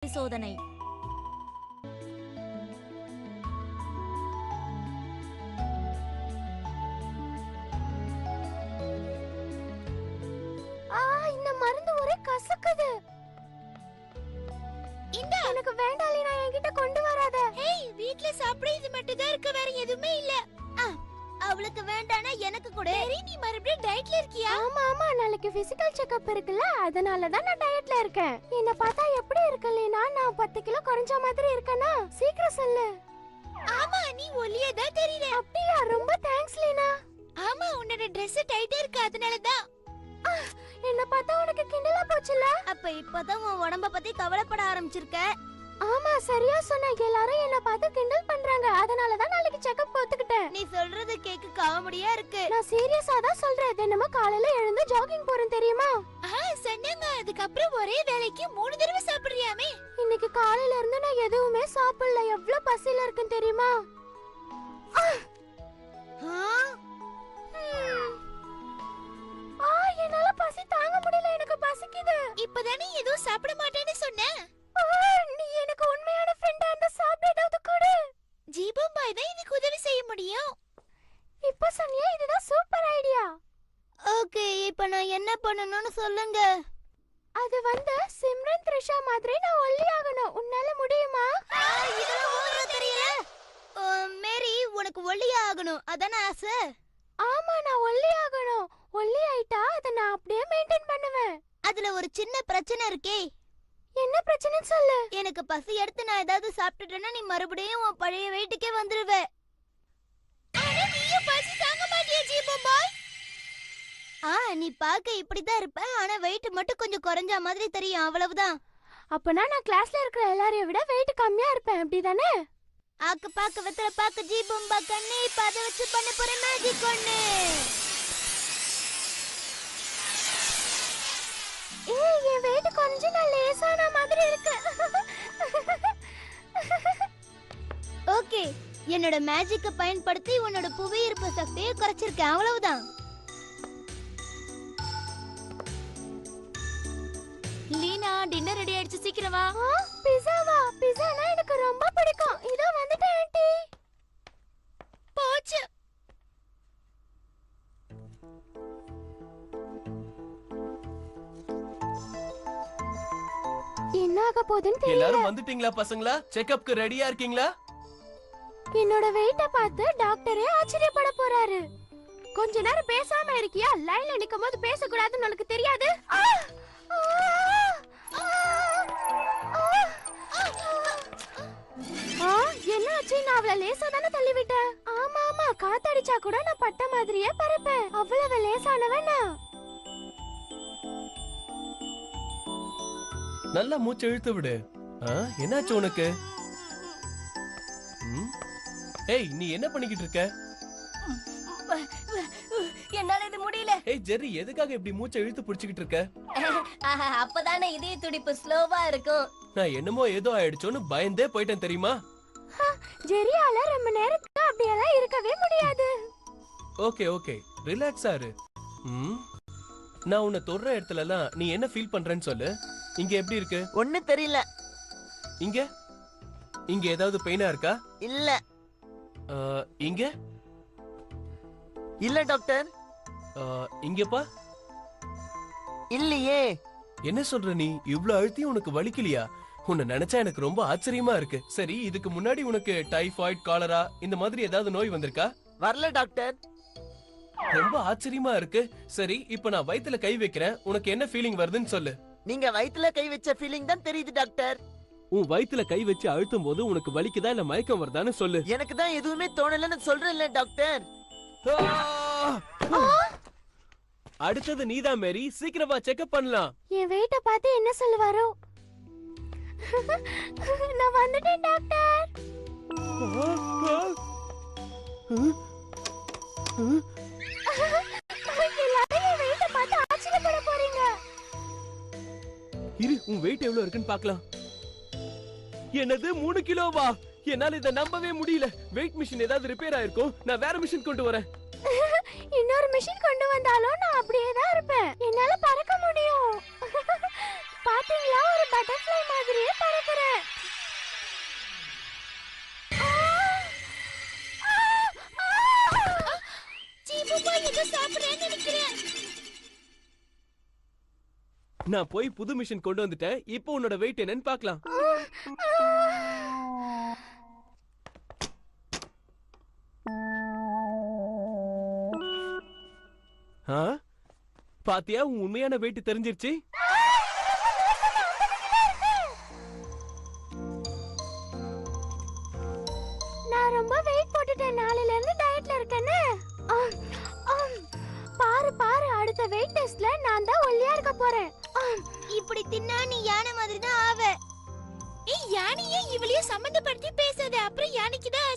பரிசோதனை. இந்த மருந்து ஒரே கசக்குது. இந்த எனக்கு வேண்டாம் லீனா, என்கிட்ட கொண்டு வராத. ஏய், வீட்ல சாப்பிட இது மட்டும் தான் இருக்கு, வேற எதுவுமே இல்ல. அவளுக்கு வேண்டானா எனக்கு கூட. நீ மறுபடியும் டயட்ல இருக்கியா? ஆமா ஆமா, நாளைக்கு பிசிக்கல் செக்அப் இருக்குல்ல, அதனால தான் நான் டயட்ல இருக்கேன். என்ன பார்த்தா எப்படி இருக்கு லீனா? நான் 10 கிலோ குறைஞ்ச மாதிரி இருக்கேனா? சீக்கிரம் சொல்லு. ஆமா, நீ ஒல்லியா தான் தெரியற. அப்படியா? ரொம்ப தேங்க்ஸ் லீனா. ஆமா, உன்னோட Dress டைட்டா இருக்கு, அதனால தான். என்ன பார்த்தா உனக்கு கிண்டலா போச்சுல? அப்ப இப்பதான் உன் உடம்ப பத்தி கவலைப்பட ஆரம்பிச்சிருக்க. ஆமா, சரியா சொன்ன. எல்லாரும் என்ன பார்த்து கிண்டல் பண்றாங்க, அதனால தான் நாளைக்கு செக்அப் போட்டுக்கிட்டேன். நீ சொல்றது கேக்க காமெடியா இருக்கு. நான் சீரியஸா தான் சொல்றேன். தினமும் காலையில எழுந்து ஜாகிங் போறேன் தெரியுமா? சொன்னாங்க. அதுக்கு அப்புறம் ஒரே வேளைக்கு 3 தடவை சாப்பிடுறியாமே. இன்னைக்கு காலையில இருந்து நான் எதுவுமே சாப்பிடல. எவ்வளவு பசில இருக்குன்னு தெரியுமா? என்னால பசி தாங்க முடியல, எனக்கு பசிக்குது. இப்பதானே எதுவும் சாப்பிட மாட்டேன்னு சொன்ன. நீ எனக்கு உண்மையான ஃப்ரெண்டா இருந்தா சாப்பிட ஏதாவது கொடு. ஜீபம் பாய் தான் எனக்கு உதவி செய்ய முடியும். இப்ப சொன்னியா, இதுதான் சூப்பர் ஐடியா. ஓகே, இப்ப நான் என்ன பண்ணணும்னு சொல்லுங்க. அது வந்து சிம்ரன் த்ரிஷா மாதிரி நான் ஒல்லி ஆகணும். உன்னால முடியுமா? இதெல்லாம் ஓவரா தெரியல. மேரி, உனக்கு ஒல்லியா ஆகணும் அதானே ஆசை? ஆமா, நான் ஒல்லி ஆகணும். ஒல்லி ஆயிட்டா அதை நான் அப்படியே மெயின்டைன் பண்ணுவேன். அதுல ஒரு சின்ன பிரச்சனை இருக்கே. என்ன பிரச்சனைன்னு சொல்லு. எனக்கு பசி எடுத்து நான் ஏதாவது சாப்பிட்டுட்டேன்னா நீ மறுபடியும் உன் பழைய வெயிட்டுக்கே வந்துருவ. ஆனா நீயும் பசி தாங்க மாட்டியா ஜீபம் பாய்? நீ பார்க்க இப்படிதான் இருப்ப, ஆனா வெயிட் மட்டும் கொஞ்சம் குறைஞ்ச மாதிரி தெரியும், அவ்வளவுதான். அப்பனா நான் கிளாஸ்ல இருக்கிற எல்லாரையும் விட வெயிட் கம்மியா இருப்பேன், அப்படிதானே? ஆக்கு பாக்க வெத்தல பாக்க ஜீபம் பா கண்ணே, இப்ப அதை வச்சு பண்ண போற மேஜிக் ஒண்ணு. என் வெயிட் கொஞ்சம் நான் லேசான மாதிரி இருக்கு. ஓகே, என்னோட மேஜிக்க பயன்படுத்தி உன்னோட புவியீர்ப்பு சக்தியை குறைச்சிருக்கேன், அவ்வளவுதான். லீனா, டின்னர் ரெடி ஆயிடுச்சு, சீக்கிரம் வா. பிஸாவா? பிஸானா எனக்கு ரொம்ப பிடிக்கும். இதோ வந்துட்டேன் ஆன்ட்டி. போச்சு. என்ன ஆக போகுதுன்னு தெரியல. எல்லாரும் வந்துட்டீங்களா பசங்களா? செக்கப்க்கு ரெடியா இருக்கீங்களா? என்னோட வெயிட்ட பார்த்து டாக்டரே ஆச்சரியப்பட போறாரு. கொஞ்ச நேரம் பேசாம இருக்கியா? லைன்ல நிக்கும்போது பேசக்கூடாதுன்னு உனக்கு தெரியாது? என்னாச்சு? நான் அவளை லேசா தானே தள்ளி விட்டேன். ஆமா ஆமா, காத்தடிச்சா கூட நான் பட்ட மாதிரியே பறப்பேன். அவ்வளவு லேசானவனா? நல்லா மூச்சு இழுத்து விடு. என்னாச்சு உனக்கு? ஏய், நீ என்ன பண்ணிக்கிட்டு இருக்க? என்னால இது முடியல. ஏய் ஜெர்ரி, எதுக்காக இப்படி மூச்சை இழுத்து புடிச்சிட்டு இருக்க? அப்பதானே இதய துடிப்பு ஸ்லோவா இருக்கும். நான் என்னமோ ஏதோ ஆயிடுச்சோன்னு பயந்தே போயிட்டேன் தெரியுமா? ஜெரியால ரொம்ப நேரத்துக்கு அப்படியெல்லாம் இருக்கவே முடியாது. ஓகே ஓகே, ரிலாக்ஸா இரு. நான் உன்னை தொடுற இடத்துல எல்லாம் நீ என்ன ஃபீல் பண்றேன்னு சொல்லு. இங்க எப்படி இருக்கு? ஒண்ணும் தெரியல. இங்க இங்க ஏதாவது பெயினா இருக்கா? இல்ல. இங்க இல்ல டாக்டர். இங்கப்பா இல்லையே. என்ன சொல்ற நீ? இவ்ளோ அழுத்தியும் உனக்கு வலிக்கலையா? உன்னை நினைச்சா எனக்கு ரொம்ப ஆச்சரியமா இருக்கு. சரி, இதுக்கு முன்னாடி உனக்கு டைபாய்டு, காலரா இந்த மாதிரி ஏதாவது நோய் வந்திருக்கா? வரல டாக்டர். ரொம்ப ஆச்சரியமா இருக்கு. சரி, இப்ப நான் வயித்துல கை வைக்கிறேன், உனக்கு என்ன ஃபீலிங் வருதுன்னு சொல்லு. நீங்க வயித்துல கை வச்ச ஃபீலிங் தான் தெரியுது டாக்டர். உன் வயித்துல கை வச்சு அழுத்தும் போது உனக்கு வலிக்குதா இல்ல மயக்கம் வருதான்னு சொல்லு. எனக்கு தான் எதுவுமே தோணலன்னு சொல்றேன்ல டாக்டர். அடுத்தது நீதான் மேரி, சீக்கிரமா செக்அப் பண்ணலாம். என் வெயிட்ட பார்த்து என்ன சொல்லுவாரோ? நான் வந்துட்டேன் டாக்டர். எல்லாரும் என் வெயிட்ட பார்த்து ஆச்சரியப்பட போறீங்க. இரு, உன் வெயிட் எவ்வளவு இருக்குன்னு பார்க்கலாம். என்னது 3 கிலோவா? என்னால இத நம்பவே முடியல. வெயிட் மிஷின் ஏதாவது ரிப்பேர் ஆயிருக்கும். நான் வேற மிஷின் கொண்டு வரேன். இன்னொரு மிஷின் கொண்டு வந்தாலும் நான் அப்படியே தான் இருப்பேன். என்னால பறக்க முடியும். பாத்தீங்களா, ஒரு பட்டர்ஃப்ளை மாதிரியே பறக்குறேன். சீப்பு பாய் ஏதோ சாப்பிடுறேன்னு நினைக்கிறேன். நான் போய் புது மிஷின் கொண்டு வந்துட்டேன். இப்போ உன்னோட வெயிட் என்னன்னு பார்க்கலாம். ஆ? பாத்தியா, உன் உண்மையான வெயிட் தெரிஞ்சிருச்சு. நான் ரொம்ப வெயிட் போட்டுட்டேன். நாளையில இருந்து டயட்ல இருக்கேன்னு. பாரு பாரு, அடுத்த வெயிட் டெஸ்ட்ல நான் தான் ஒல்லியா இருக்க போறேன். இப்படி தின்னா நீ யானை மாதிரி தான் ஆவ. ஏய், யானையே இவளையும் சம்பந்தப்படுத்தி பேசாத, அப்புறம் யானைக்கு தான்